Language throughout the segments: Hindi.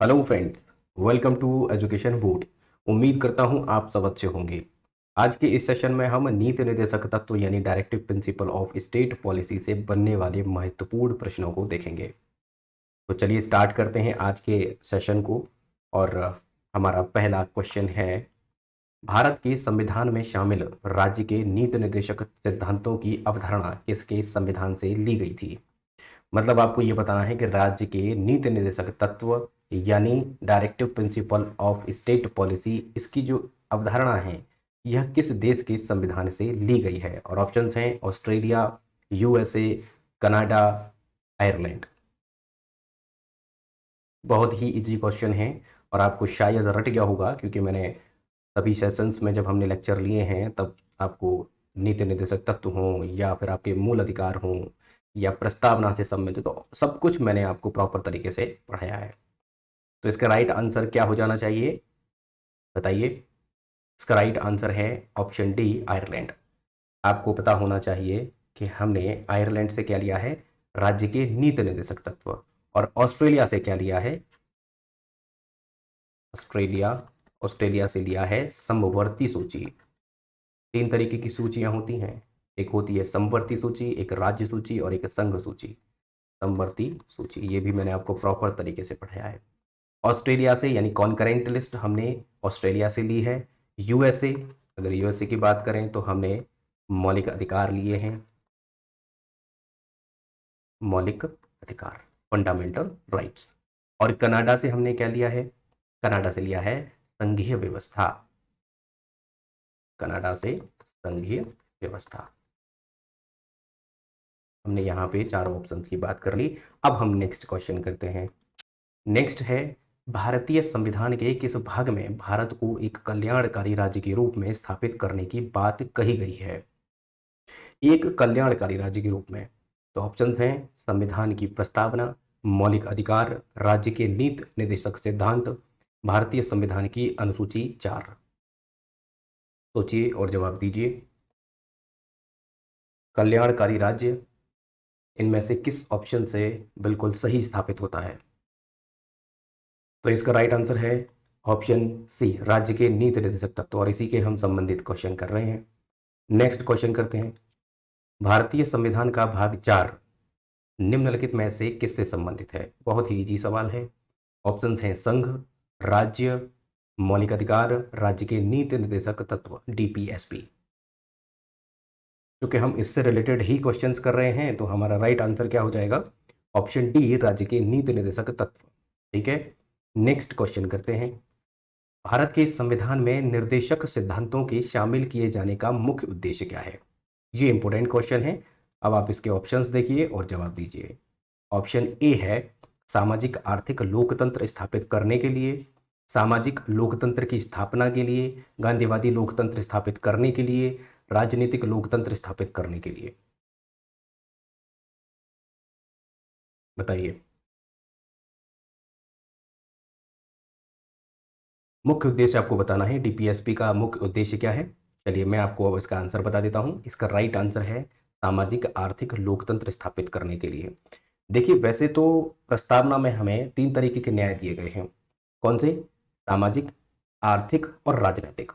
Hello friends, welcome to education board. उम्मीद करता हूं आप सब अच्छे होंगे। आज के इस सेशन में हम नीति निर्देशक तत्व यानी directive principle of state policy से बनने वाले महत्वपूर्ण प्रश्नों को देखेंगे। तो चलिए स्टार्ट करते हैं आज के सेशन को। और हमारा पहला क्वेश्चन है, भारत के संविधान में शामिल राज्य के नीति निर्देशक सिद्धांतों की अवधारणा किसके संविधान से ली गई थी। मतलब आपको ये बताना है कि राज्य के नीति निर्देशक तत्व यानी directive principle of state policy, इसकी जो अवधारणा है यह किस देश के संविधान से ली गई है। और ऑप्शंस हैं ऑस्ट्रेलिया, यूएसए, कनाडा, आयरलैंड। बहुत ही इजी क्वेश्चन है और आपको शायद रट गया होगा, क्योंकि मैंने सभी सेशंस में जब हमने लेक्चर लिए हैं तब आपको नीति निर्देशक तत्व हों या फिर आपके मूल अधिकार हों या प्रस्तावना से संबंधित तो सब कुछ मैंने आपको प्रॉपर तरीके से पढ़ाया है। तो इसका राइट आंसर क्या हो जाना चाहिए, बताइए। इसका राइट आंसर है ऑप्शन डी, आयरलैंड। आपको पता होना चाहिए कि हमने आयरलैंड से क्या लिया है, राज्य के नीति निर्देशक तत्व। और ऑस्ट्रेलिया से क्या लिया है, ऑस्ट्रेलिया ऑस्ट्रेलिया से लिया है समवर्ती सूची। तीन तरीके की सूचियां होती हैं, एक होती है समवर्ती सूची, एक राज्य सूची और एक संघ सूची। समवर्ती सूची ये भी मैंने आपको प्रॉपर तरीके से पढ़ाया है। ऑस्ट्रेलिया से यानी कॉन्करेंट लिस्ट हमने ऑस्ट्रेलिया से ली है। यूएसए, अगर यूएसए की बात करें तो हमने मौलिक अधिकार लिए हैं, मौलिक अधिकार, फंडामेंटल राइट्स। और कनाडा से हमने क्या लिया है, कनाडा से लिया है संघीय व्यवस्था, कनाडा से संघीय व्यवस्था। हमने यहाँ पे चारों ऑप्शंस की बात कर ली। अब हम नेक्स्ट क्वेश्चन करते हैं। नेक्स्ट है, भारतीय संविधान के किस भाग में भारत को एक कल्याणकारी राज्य के रूप में स्थापित करने की बात कही गई है। एक कल्याणकारी राज्य के रूप में, तो ऑप्शंस हैं संविधान की प्रस्तावना, मौलिक अधिकार, राज्य के नीति निर्देशक सिद्धांत, भारतीय संविधान की अनुसूची 4। सोचिए और जवाब दीजिए। कल्याणकारी राज्य इनमें से किस ऑप्शन से बिल्कुल सही स्थापित होता है। तो इसका राइट आंसर है ऑप्शन सी, राज्य के नीति निर्देशक तत्व। और इसी के हम संबंधित क्वेश्चन कर रहे हैं। नेक्स्ट क्वेश्चन करते हैं, भारतीय संविधान का भाग 4 निम्नलिखित में से किससे संबंधित है। बहुत ही इजी सवाल है। ऑप्शंस हैं संघ, राज्य, मौलिक अधिकार, राज्य के नीति निर्देशक तत्व डीपीएसपी। क्योंकि हम इससे रिलेटेड ही क्वेश्चंस कर रहे हैं तो हमारा राइट आंसर क्या हो जाएगा, ऑप्शन डी, राज्य के नीति निर्देशक तत्व। ठीक है, नेक्स्ट क्वेश्चन करते हैं, भारत के संविधान में निर्देशक सिद्धांतों के शामिल किए जाने का मुख्य उद्देश्य क्या है। ये इंपॉर्टेंट क्वेश्चन है। अब आप इसके ऑप्शंस देखिए और जवाब दीजिए। ऑप्शन ए है सामाजिक आर्थिक लोकतंत्र स्थापित करने के लिए, सामाजिक लोकतंत्र की स्थापना के लिए, गांधीवादी लोकतंत्र स्थापित करने के लिए, राजनीतिक लोकतंत्र स्थापित करने के लिए। बताइए। मुख्य उद्देश्य आपको बताना है, डीपीएसपी का मुख्य उद्देश्य क्या है। चलिए मैं आपको अब इसका आंसर बता देता हूं। इसका राइट आंसर है सामाजिक आर्थिक लोकतंत्र स्थापित करने के लिए। देखिए, वैसे तो प्रस्तावना में हमें तीन तरीके के न्याय दिए गए हैं। कौन से, सामाजिक, आर्थिक और राजनीतिक।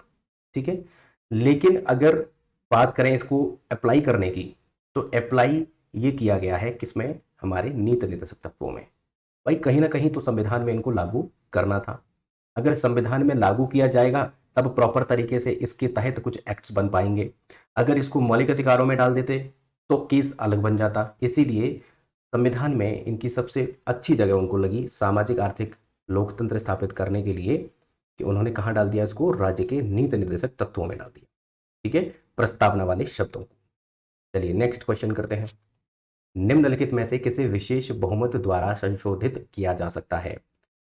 ठीक है, लेकिन अगर बात करें इसको अप्लाई करने की, तो अप्लाई ये किया गया है किसमें, हमारे नीति निर्देशक तत्वों में। भाई कहीं ना कहीं तो संविधान में इनको लागू करना था। अगर संविधान में लागू किया जाएगा तब प्रॉपर तरीके से इसके तहत कुछ एक्ट्स बन पाएंगे। अगर इसको मौलिक अधिकारों में डाल देते तो केस अलग बन जाता। इसीलिए संविधान में इनकी सबसे अच्छी जगह उनको लगी सामाजिक आर्थिक लोकतंत्र स्थापित करने के लिए, कि उन्होंने कहाँ डाल दिया इसको, राज्य के नीति निर्देशक तत्वों में डाल दिया। ठीक है, प्रस्तावना वाले शब्दों को। चलिए नेक्स्ट क्वेश्चन करते हैं, निम्नलिखित में से किसे विशेष बहुमत द्वारा संशोधित किया जा सकता है।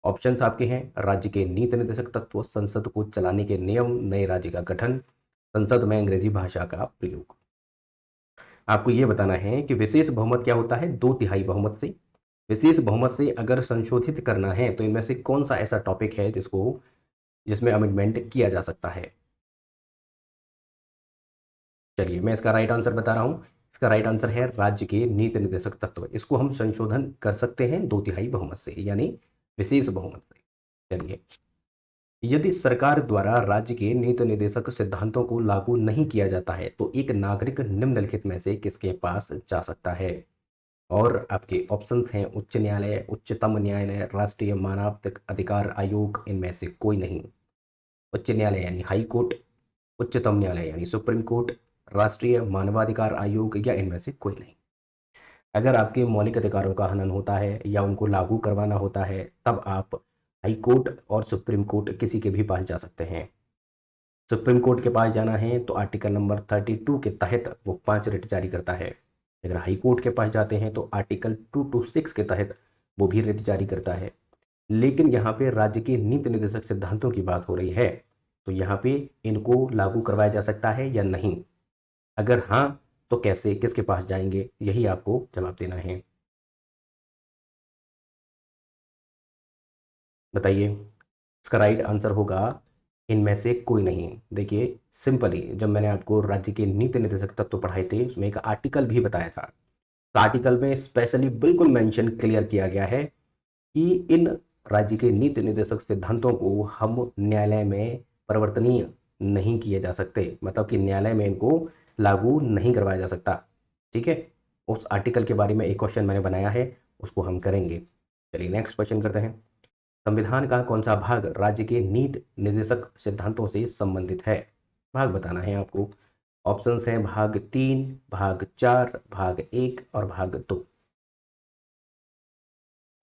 ऑप्शंस आपके हैं, राज्य के नीति निर्देशक तत्व, संसद को चलाने के नियम, नए राज्य का गठन, संसद में अंग्रेजी भाषा का प्रयोग। आपको यह बताना है कि विशेष बहुमत क्या होता है, 2/3 बहुमत से। विशेष बहुमत से अगर संशोधित करना है तो इनमें से कौन सा ऐसा टॉपिक है जिसमें अमेंडमेंट किया जा सकता है। चलिए मैं इसका राइट आंसर बता रहा हूं। इसका राइट आंसर है राज्य के नीति निर्देशक तत्व। इसको हम संशोधन कर सकते हैं 2/3 बहुमत से, यानी विशेष बहुमत से। चलिए, यदि सरकार द्वारा राज्य के नीति निर्देशक सिद्धांतों को लागू नहीं किया जाता है तो एक नागरिक निम्नलिखित में से किसके पास जा सकता है? और आपके ऑप्शंस हैं उच्च न्यायालय, उच्चतम न्यायालय, राष्ट्रीय मानव अधिकार आयोग, इनमें से कोई नहीं। उच्च न्यायालय यानी हाई कोर्ट, उच्चतम न्यायालय यानी सुप्रीम कोर्ट, राष्ट्रीय मानवाधिकार आयोग, या इनमें से कोई नहीं। अगर आपके मौलिक अधिकारों का हनन होता है या उनको लागू करवाना होता है तब आप हाई कोर्ट और सुप्रीम कोर्ट किसी के भी पास जा सकते हैं। सुप्रीम कोर्ट के पास जाना है तो आर्टिकल नंबर 32 के तहत वो 5 रिट जारी करता है। अगर हाई कोर्ट के पास जाते हैं तो आर्टिकल 226 के तहत वो भी रिट जारी करता है। लेकिन यहाँ पे राज्य के नीति निर्देशक सिद्धांतों की बात हो रही है, तो यहाँ पे इनको लागू करवाया जा सकता है या नहीं? अगर हाँ, तो कैसे, किसके पास जाएंगे, यही आपको जवाब देना है। बताइए। इसका राइट आंसर होगा इनमें से कोई नहीं। देखिए, सिंपली जब मैंने आपको राज्य के नीति निर्देशक तत्व पढ़ाए थे उसमें एक आर्टिकल भी बताया था। तो आर्टिकल में स्पेशली बिल्कुल मेंशन क्लियर किया गया है कि इन राज्य के नीति निर्देशक सिद्धांतों को हम न्यायालय में परिवर्तनीय नहीं किए जा सकते, मतलब कि न्यायालय में इनको लागू नहीं करवाया जा सकता। ठीक है, उस आर्टिकल के बारे में एक क्वेश्चन मैंने बनाया है, उसको हम करेंगे। चलिए नेक्स्ट क्वेश्चन करते हैं। संविधान का कौन सा भाग राज्य के नीति निर्देशक सिद्धांतों से संबंधित है? भाग बताना है आपको। ऑप्शंस हैं भाग 3, भाग 4, भाग 1 और भाग 2।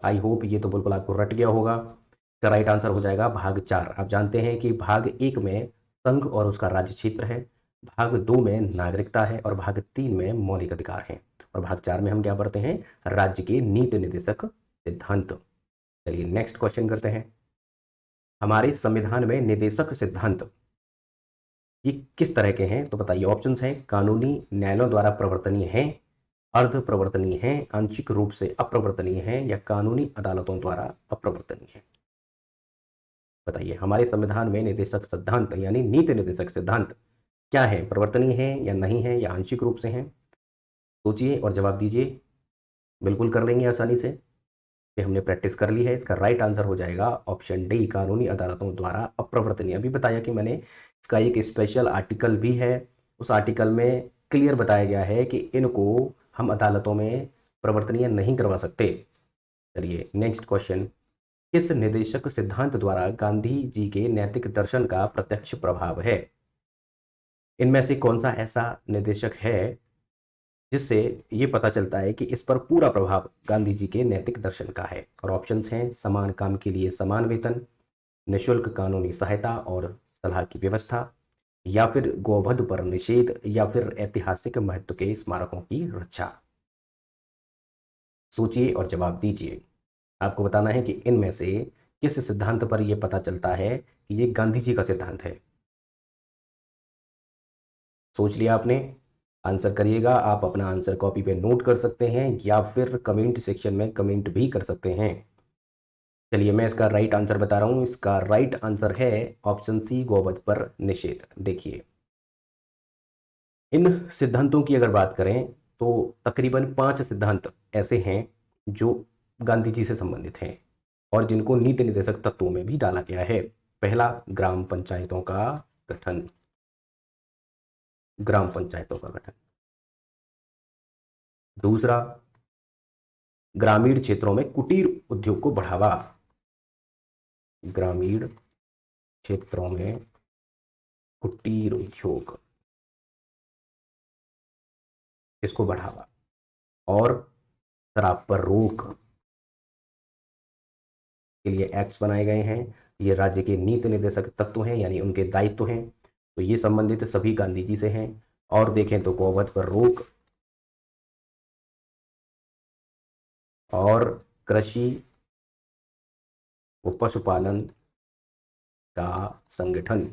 आई होप ये तो बिल्कुल आपको रट गया होगा। इसका राइट आंसर हो जाएगा भाग 4। आप जानते हैं कि भाग 1 में संघ और उसका राज्य क्षेत्र है, भाग 2 में नागरिकता है और भाग 3 में मौलिक अधिकार है, और भाग 4 में हम क्या पढ़ते हैं? राज्य के नीति निर्देशक सिद्धांत। चलिए नेक्स्ट क्वेश्चन करते हैं। हमारे संविधान में निर्देशक सिद्धांत ये किस तरह के हैं? तो बताइए। ऑप्शंस हैं कानूनी न्यायालयों द्वारा प्रवर्तनीय हैं, अर्ध प्रवर्तनीय हैं, आंशिक रूप से अप्रवर्तनीय हैं, या कानूनी अदालतों द्वारा अप्रवर्तनीय हैं। बताइए, हमारे संविधान में निर्देशक सिद्धांत यानी नीति निर्देशक सिद्धांत क्या है? प्रवर्तनीय है या नहीं है, या आंशिक रूप से हैं? सोचिए और जवाब दीजिए। बिल्कुल कर लेंगे आसानी से, ये हमने प्रैक्टिस कर ली है। इसका राइट आंसर हो जाएगा ऑप्शन डी, कानूनी अदालतों द्वारा अप्रवर्तनीय। अभी बताया कि मैंने इसका एक स्पेशल आर्टिकल भी है, उस आर्टिकल में क्लियर बताया गया है कि इनको हम अदालतों में प्रवर्तनीय नहीं करवा सकते। चलिए नेक्स्ट क्वेश्चन। किस निर्देशक सिद्धांत द्वारा गांधी जी के नैतिक दर्शन का प्रत्यक्ष प्रभाव है? इनमें से कौन सा ऐसा निर्देशक है जिससे ये पता चलता है कि इस पर पूरा प्रभाव गांधी जी के नैतिक दर्शन का है? और ऑप्शंस हैं समान काम के लिए समान वेतन, निःशुल्क कानूनी सहायता और सलाह की व्यवस्था, या फिर गोवध पर निषेध, या फिर ऐतिहासिक महत्व के स्मारकों की रक्षा। सोचिए और जवाब दीजिए। आपको बताना है कि इनमें से किस सिद्धांत पर यह पता चलता है कि ये गांधी जी का सिद्धांत है। सोच लिया आपने? आंसर करिएगा। आप अपना आंसर कॉपी पे नोट कर सकते हैं या फिर कमेंट सेक्शन में कमेंट भी कर सकते हैं। चलिए मैं इसका राइट आंसर बता रहा हूँ। इसका राइट आंसर है ऑप्शन सी, गोवध पर निषेध। देखिए, इन सिद्धांतों की अगर बात करें तो तकरीबन 5 सिद्धांत ऐसे हैं जो गांधी जी से संबंधित हैं और जिनको नीति निर्देशक तत्वों में भी डाला गया है। पहला, ग्राम पंचायतों का गठन। ग्राम पंचायतों का गठन। दूसरा, ग्रामीण क्षेत्रों में कुटीर उद्योग को बढ़ावा। ग्रामीण क्षेत्रों में कुटीर उद्योग, इसको बढ़ावा। और शराब पर रोक के लिए एक्ट्स बनाए गए हैं। ये राज्य के नीति निर्देशक तत्व हैं, यानी उनके दायित्व हैं, तो ये संबंधित सभी गांधी जी से हैं। और देखें तो गोवध पर रोक और कृषि व पशुपालन का संगठन।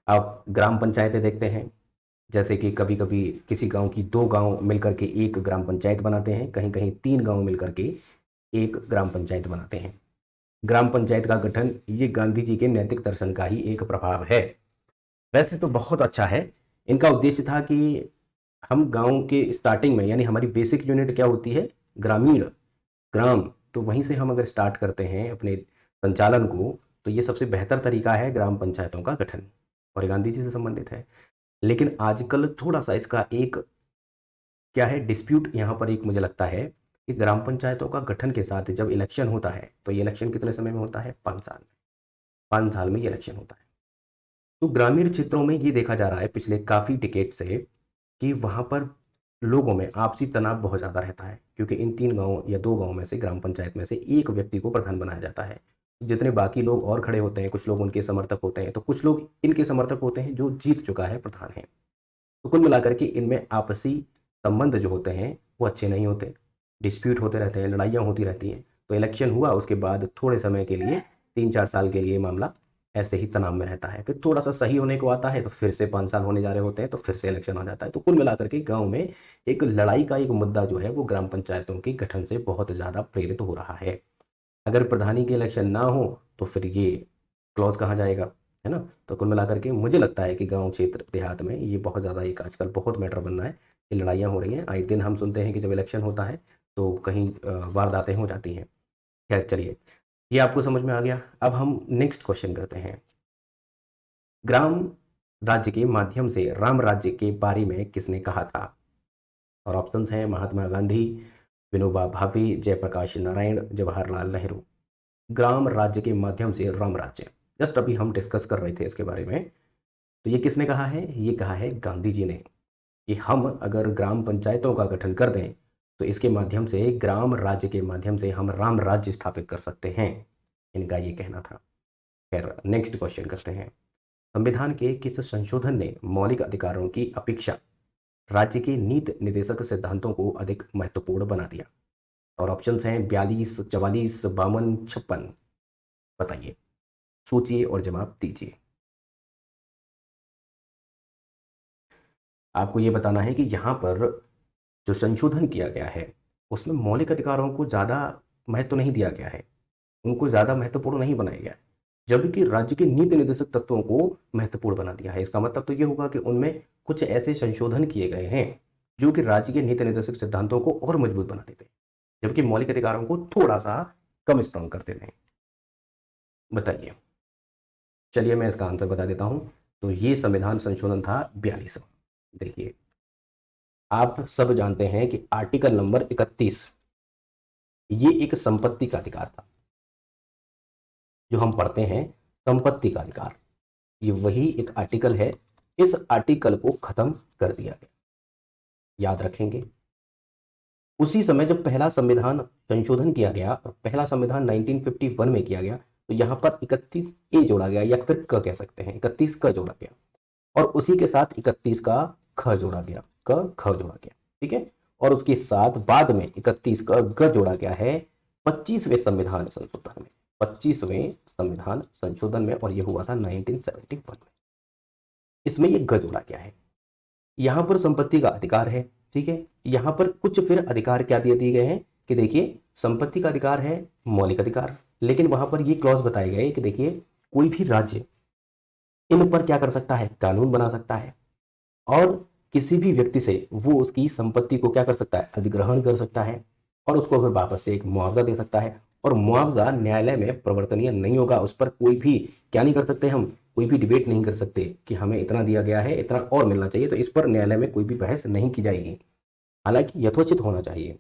आप ग्राम पंचायतें देखते हैं, जैसे कि कभी कभी किसी गांव की 2 गांव मिलकर के एक ग्राम पंचायत बनाते हैं, कहीं कहीं 3 गांव मिलकर के एक ग्राम पंचायत बनाते हैं। ग्राम पंचायत का गठन ये गांधी जी के नैतिक दर्शन का ही एक प्रभाव है। वैसे तो बहुत अच्छा है। इनका उद्देश्य था कि हम गांव के स्टार्टिंग में, यानी हमारी बेसिक यूनिट क्या होती है? ग्रामीण, ग्राम, तो वहीं से हम अगर स्टार्ट करते हैं अपने संचालन को, तो ये सबसे बेहतर तरीका है ग्राम पंचायतों का गठन, और ये गांधी जी से संबंधित है। लेकिन आजकल थोड़ा सा इसका एक क्या है डिस्प्यूट यहाँ पर, एक मुझे लगता है कि ग्राम पंचायतों का गठन के साथ जब इलेक्शन होता है, तो ये इलेक्शन कितने समय में होता है? 5 साल में। 5 साल में ये इलेक्शन होता है। तो ग्रामीण क्षेत्रों में ये देखा जा रहा है पिछले काफ़ी डिकेड से कि वहाँ पर लोगों में आपसी तनाव बहुत ज़्यादा रहता है, क्योंकि इन 3 गांव या 2 गांव में से ग्राम पंचायत में से एक व्यक्ति को प्रधान बनाया जाता है। जितने बाकी लोग और खड़े होते हैं, कुछ लोग उनके समर्थक होते हैं, तो कुछ लोग इनके समर्थक होते हैं जो जीत चुका है प्रधान है। तो कुल मिलाकर के इनमें आपसी संबंध जो होते हैं वो अच्छे नहीं होते, डिस्प्यूट होते रहते हैं, लड़ाइयाँ होती रहती हैं। तो इलेक्शन हुआ, उसके बाद थोड़े समय के लिए 3-4 साल के लिए मामला ऐसे ही तनाव में रहता है, फिर थोड़ा सा सही होने को आता है, तो फिर से 5 साल होने जा रहे होते हैं, तो फिर से इलेक्शन आ जाता है। तो कुल मिलाकर के गाँव में एक लड़ाई का एक मुद्दा जो है वो ग्राम पंचायतों के गठन से बहुत ज़्यादा प्रेरित हो रहा है। अगर प्रधानी के इलेक्शन ना हो तो फिर ये क्लॉज कहाँ जाएगा, है ना? तो कुल मिलाकर के मुझे लगता है कि गांव क्षेत्र देहात में ये बहुत ज़्यादा एक आजकल बहुत मैटर बन रहा है, ये लड़ाइयाँ हो रही हैं। आए दिन हम सुनते हैं कि जब इलेक्शन होता है तो कहीं वारदातें हो जाती हैं। खैर चलिए, ये आपको समझ में आ गया। अब हम नेक्स्ट क्वेश्चन करते हैं। ग्राम राज्य के माध्यम से राम राज्य के बारे में किसने कहा था? और ऑप्शंस हैं महात्मा गांधी, विनोबा भावे, जयप्रकाश नारायण, जवाहरलाल नेहरू। ग्राम राज्य के माध्यम से राम राज्य, जस्ट अभी हम डिस्कस कर रहे थे इसके बारे में। तो ये किसने कहा है? ये कहा है गांधी जी ने, कि हम अगर ग्राम पंचायतों का गठन कर दें तो इसके माध्यम से, ग्राम राज्य के माध्यम से हम राम राज्य स्थापित कर सकते हैं, इनका ये कहना था। खैर नेक्स्ट क्वेश्चन करते हैं। संविधान के किस संशोधन ने मौलिक अधिकारों की अपेक्षा राज्य के नीति निर्देशक सिद्धांतों को अधिक महत्वपूर्ण बना दिया? और ऑप्शंस हैं 42, 44, 52, 56। बताइए, सोचिए और जवाब दीजिए। आपको ये बताना है कि यहाँ पर जो संशोधन किया गया है उसमें मौलिक अधिकारों को ज़्यादा महत्व नहीं दिया गया है, उनको ज़्यादा महत्वपूर्ण नहीं बनाया गया है, जबकि राज्य के नीति निर्देशक तत्वों को महत्वपूर्ण बना दिया है। इसका मतलब तो ये होगा कि उनमें कुछ ऐसे संशोधन किए गए हैं जो कि राज्य के नीति निर्देशक सिद्धांतों को और मजबूत बना देते हैं, जबकि मौलिक अधिकारों को थोड़ा सा कम स्ट्रांग कर देते हैं। बताइए। चलिए मैं इसका आंसर बता देता हूं। तो ये संविधान संशोधन था 42वां। देखिए, आप सब जानते हैं कि आर्टिकल नंबर 31 ये एक संपत्ति का अधिकार था, जो हम पढ़ते हैं संपत्ति का अधिकार, ये वही एक आर्टिकल है। इस आर्टिकल को खत्म कर दिया गया, याद रखेंगे। उसी समय जब पहला संविधान संशोधन किया गया, और पहला संविधान 1951 में किया गया, तो यहाँ पर 31A जोड़ा गया, या फिर क कह सकते हैं, 31 क जोड़ा गया, और उसी के साथ 31 का ख जोड़ा गया, क ख जोड़ा गया, ठीक है। और उसके साथ बाद में 31 का ग जोड़ा गया है 25वें संविधान संशोधन में, 25वें संविधान संशोधन में, और ये हुआ था 1971 में। इसमें ये ग जोड़ा गया है। यहाँ पर संपत्ति का अधिकार है, ठीक है। यहाँ पर कुछ फिर अधिकार क्या दिए गए हैं कि देखिए, संपत्ति का अधिकार है मौलिक अधिकार, लेकिन वहां पर ये क्लॉज बताए गए कि देखिए, कोई भी राज्य इन पर क्या कर सकता है, कानून बना सकता है, और किसी भी व्यक्ति से वो उसकी संपत्ति को क्या कर सकता है, अधिग्रहण कर सकता है, और उसको फिर वापस से एक मुआवजा दे सकता है। और मुआवजा न्यायालय में प्रवर्तनीय नहीं होगा, उस पर कोई भी क्या नहीं कर सकते, हम कोई भी डिबेट नहीं कर सकते कि हमें इतना दिया गया है, इतना और मिलना चाहिए, तो इस पर न्यायालय में कोई भी बहस नहीं की जाएगी, हालांकि यथोचित होना चाहिए।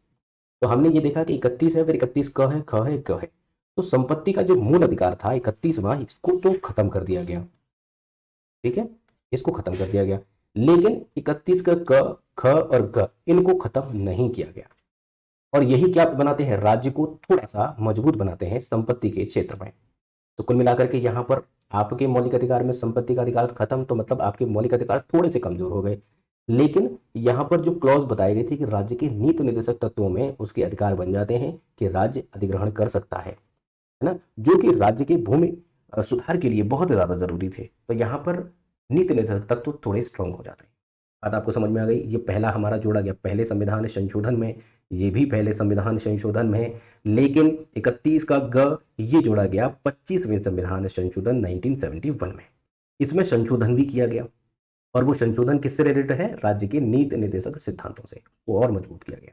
तो हमने ये देखा कि 31 है, फिर 31 क है, ख है, ग है। तो संपत्ति का जो मूल अधिकार था 31वां, इसको तो खत्म कर दिया गया, ठीक है, इसको खत्म कर दिया गया। लेकिन 31 का क, ख और ग इनको खत्म नहीं किया गया, और यही क्या बनाते हैं, राज्य को थोड़ा सा मजबूत बनाते हैं संपत्ति के क्षेत्र में। तो कुल मिलाकर के यहाँ पर आपके मौलिक अधिकार में संपत्ति का अधिकार खत्म, तो मतलब आपके मौलिक अधिकार थोड़े से कमजोर हो गए। लेकिन यहाँ पर जो क्लॉज बताई गई थी कि राज्य के नीति निर्देशक तत्वों में उसके अधिकार बन जाते हैं कि राज्य अधिग्रहण कर सकता है ना, जो कि राज्य के भूमि सुधार के लिए बहुत ज्यादा जरूरी थे। तो यहाँ पर नीति निर्देशक तत्व थोड़े स्ट्रांग हो जाते हैं। बात आपको समझ में आ गई। ये पहला हमारा जोड़ा गया पहले संविधान संशोधन में, ये भी पहले संविधान संशोधन में है, लेकिन 31 का ग ये जोड़ा गया 25वें संविधान संशोधन 1971 में। इसमें संशोधन भी किया गया, और वो संशोधन किससे रिलेटेड है, राज्य के नीति निर्देशक सिद्धांतों से, वो और मजबूत किया गया।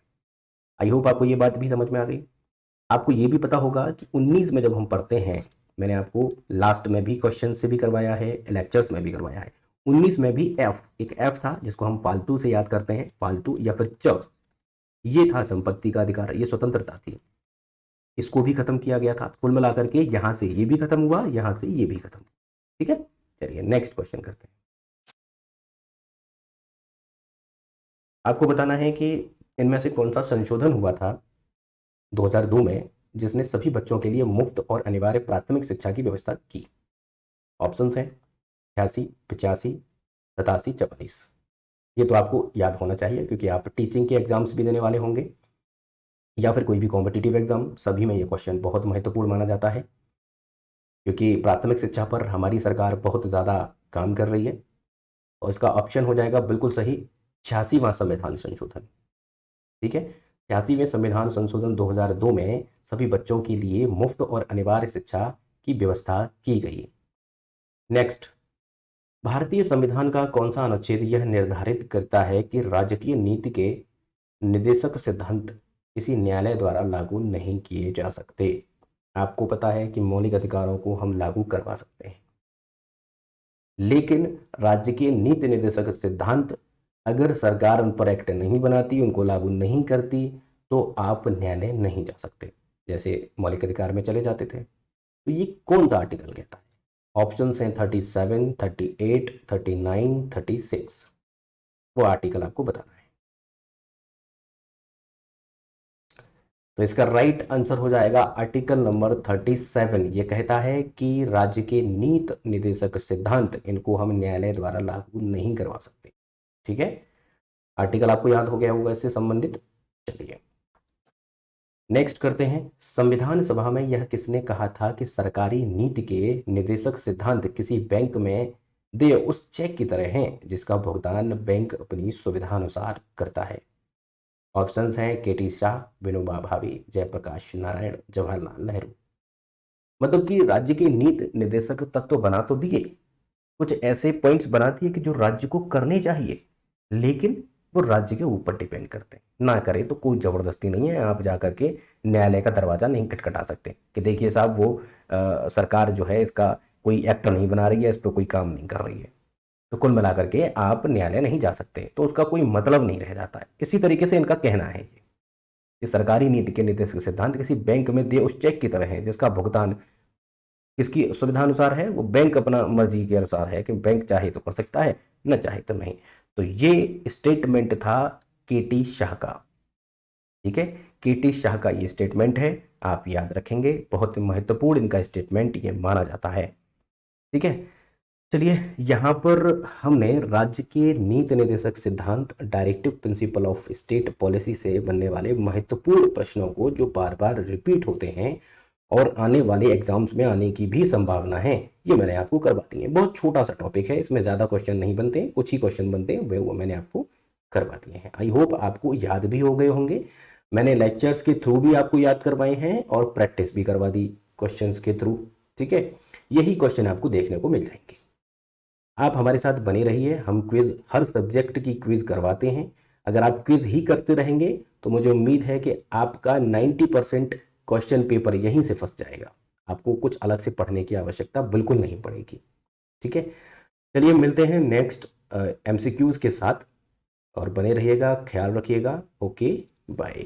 आई होप आपको ये बात भी समझ में आ गई। आपको ये भी पता होगा कि 19 में जब हम पढ़ते हैं, मैंने आपको लास्ट में भी क्वेश्चन से भी करवाया है, लेक्चर्स में भी करवाया है, 19 में भी एक एफ था जिसको हम फालतू से याद करते हैं, फालतू या फिर च, ये था संपत्ति का अधिकार, ये स्वतंत्रता थी, इसको भी खत्म किया गया था। कुल मिलाकर के यहाँ से ये भी खत्म हुआ, यहाँ से ये भी खत्म हुआ। ठीक है, चलिए नेक्स्ट क्वेश्चन करते हैं। आपको बताना है कि इनमें से कौन सा संशोधन हुआ था 2002 में जिसने सभी बच्चों के लिए मुफ्त और अनिवार्य प्राथमिक शिक्षा की व्यवस्था की। ऑप्शंस हैं 86, 85, 87, 44। ये तो आपको याद होना चाहिए क्योंकि आप टीचिंग के एग्जाम्स भी देने वाले होंगे या फिर कोई भी कॉम्पिटिटिव एग्जाम, सभी में ये क्वेश्चन बहुत महत्वपूर्ण माना जाता है क्योंकि प्राथमिक शिक्षा पर हमारी सरकार बहुत ज़्यादा काम कर रही है। और इसका ऑप्शन हो जाएगा बिल्कुल सही 86वां संविधान संशोधन। ठीक है, 86वें संविधान संशोधन 2002 में सभी बच्चों के लिए मुफ्त और अनिवार्य शिक्षा की व्यवस्था की गई। नेक्स्ट, भारतीय संविधान का कौन सा अनुच्छेद यह निर्धारित करता है कि राजकीय नीति के निर्देशक सिद्धांत किसी न्यायालय द्वारा लागू नहीं किए जा सकते। आपको पता है कि मौलिक अधिकारों को हम लागू करवा सकते हैं, लेकिन राज्य के नीति निर्देशक सिद्धांत अगर सरकार उन पर एक्ट नहीं बनाती, उनको लागू नहीं करती, तो आप न्यायालय नहीं जा सकते, जैसे मौलिक अधिकार में चले जाते थे। तो ये कौन सा आर्टिकल कहता है? ऑप्शंस हैं 37, 38, 39, 36। वो आर्टिकल आपको बताना है। तो इसका राइट आंसर हो जाएगा आर्टिकल नंबर 37। ये कहता है कि राज्य के नीति निर्देशक सिद्धांत, इनको हम न्यायालय द्वारा लागू नहीं करवा सकते। ठीक है, आर्टिकल आपको याद हो गया होगा इससे संबंधित। चलिए नेक्स्ट करते हैं। संविधान सभा में यह किसने कहा था कि सरकारी नीति के निर्देशक सिद्धांत किसी बैंक में देय उस चेक की तरह हैं जिसका भुगतान बैंक अपनी सुविधानुसार करता है। ऑप्शंस हैं केटी शाह, विनोबा भावे, जयप्रकाश नारायण, जवाहरलाल नेहरू। मतलब कि राज्य के नीति निर्देशक तत्व बना तो दिए, कुछ ऐसे पॉइंट्स बना दिए कि जो राज्य को करने चाहिए, लेकिन वो राज्य के ऊपर डिपेंड करते हैं। ना करे तो कोई जबरदस्ती नहीं है, आप जा करके न्यायालय का दरवाजा नहीं खटखटा सकते कि देखिए साहब वो सरकार जो है इसका कोई एक्ट नहीं बना रही है, इस पर कोई काम नहीं कर रही है, तो कुल मिलाकर के आप न्यायालय नहीं जा सकते, तो उसका कोई मतलब नहीं रह जाता है। इसी तरीके से इनका कहना है ये कि सरकारी नीति के निर्देशक सिद्धांत किसी बैंक में दिए उस चेक की तरह है जिसका भुगतान किसकी सुविधा अनुसार है, वो बैंक अपना मर्जी के अनुसार है कि बैंक चाहे तो कर सकता है, न चाहे तो नहीं। तो ये स्टेटमेंट था केटी शाह का। ठीक है, केटी शाह का ये स्टेटमेंट है, आप याद रखेंगे, बहुत महत्वपूर्ण इनका स्टेटमेंट ये माना जाता है। ठीक है, चलिए यहाँ पर हमने राज्य के नीति निर्देशक सिद्धांत, directive principle of state policy से बनने वाले महत्वपूर्ण प्रश्नों को जो बार बार रिपीट होते हैं और आने वाले एग्जाम्स में आने की भी संभावना है, ये मैंने आपको करवा दी है। बहुत छोटा सा टॉपिक है, इसमें ज़्यादा क्वेश्चन नहीं बनते हैं, कुछ ही क्वेश्चन बनते हैं, वो मैंने आपको करवा दिए हैं। आई होप आपको याद भी हो गए होंगे। मैंने लेक्चर्स के थ्रू भी आपको याद करवाए हैं और प्रैक्टिस भी करवा दी क्वेश्चंस के थ्रू। ठीक है, यही क्वेश्चन आपको देखने को मिल जाएंगे। आप हमारे साथ बने रहिए, हम क्विज, हर सब्जेक्ट की क्विज करवाते हैं। अगर आप क्विज ही करते रहेंगे तो मुझे उम्मीद है कि आपका 90% क्वेश्चन पेपर यहीं से फंस जाएगा, आपको कुछ अलग से पढ़ने की आवश्यकता बिल्कुल नहीं पड़ेगी। ठीक है, चलिए मिलते हैं नेक्स्ट एमसीक्यूज के साथ, और बने रहिएगा, ख्याल रखिएगा। Okay, bye.